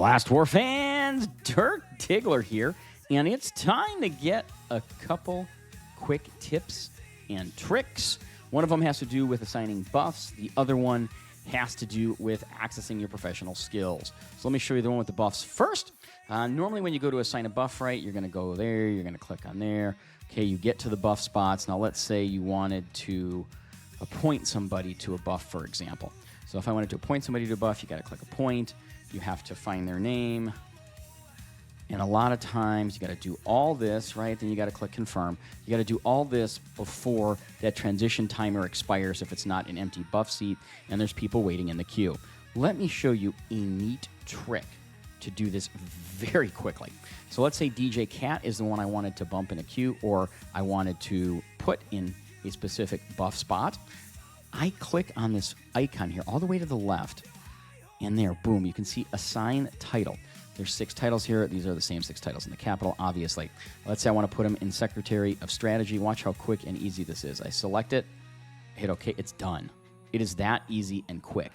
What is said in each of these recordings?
Last War fans, Dirk Diggler here, and it's time to get a couple quick tips and tricks. One of them has to do with assigning buffs. The other one has to do with accessing your professional skills. So let me show you the one with the buffs first. Normally when you go to assign a buff, right, you're going to go there, you're going to click on there. Okay, you get to the buff spots. Now let's say you wanted to appoint somebody to a buff, for example. So if I wanted to appoint somebody to a buff, you got to click appoint. You have to find their name. And a lot of times you got to do all this, right? Then you got to click confirm. You got to do all this before that transition timer expires if it's not an empty buff seat and there's people waiting in the queue. Let me show you a neat trick to do this very quickly. So let's say DJ Cat is the one I wanted to bump in a queue, or I wanted to put in a specific buff spot. I click on this icon here all the way to the left, and there, boom, you can see assign title. There's 6 titles here. These are the same 6 titles in the capital, obviously. Let's say I want to put them in Secretary of Strategy. Watch how quick and easy this is. I select it, hit OK, it's done. It is that easy and quick.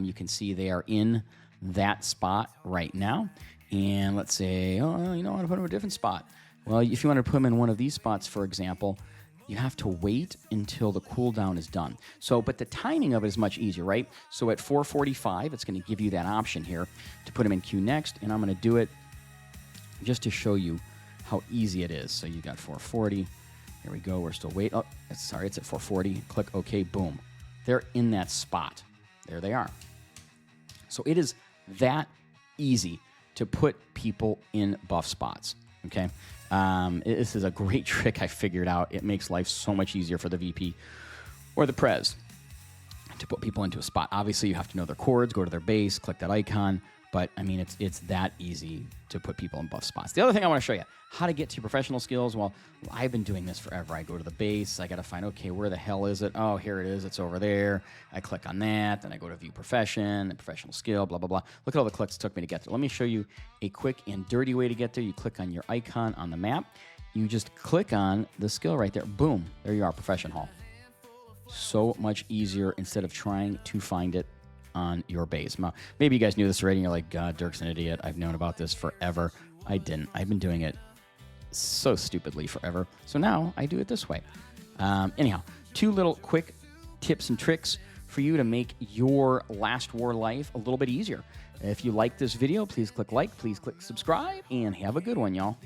You can see they are in that spot right now. And let's say, oh, you know, I want to put them in a different spot. Well, if you want to put them in one of these spots, for example, you have to wait until the cooldown is done. So, but the timing of it is much easier, right? So at 4:45, it's going to give you that option here to put them in queue next, and I'm going to do it just to show you how easy it is. So you got 4:40. Here we go. We're still waiting. Oh, sorry, it's at 4:40. Click OK. Boom. They're in that spot. There they are. So it is that easy to put people in buff spots. Okay, this is a great trick I figured out. It makes life so much easier for the VP or the Prez to put people into a spot. Obviously, you have to know their chords, go to their base, click that icon. But, I mean, it's that easy to put people in buff spots. The other thing I want to show you, how to get to your professional skills. Well, I've been doing this forever. I go to the base. I got to find, okay, where the hell is it? Oh, here it is. It's over there. I click on that. Then I go to view profession, the professional skill, blah, blah, blah. Look at all the clicks it took me to get there. Let me show you a quick and dirty way to get there. You click on your icon on the map. You just click on the skill right there. Boom. There you are, Profession Hall. So much easier instead of trying to find it on your base. Maybe you guys knew this already and you're like, God, Dirk's an idiot. I've known about this forever. I didn't. I've been doing it so stupidly forever. So now I do it this way. Anyhow, 2 little quick tips and tricks for you to make your Last War life a little bit easier. If you like this video, please click like, please click subscribe, and have a good one, y'all.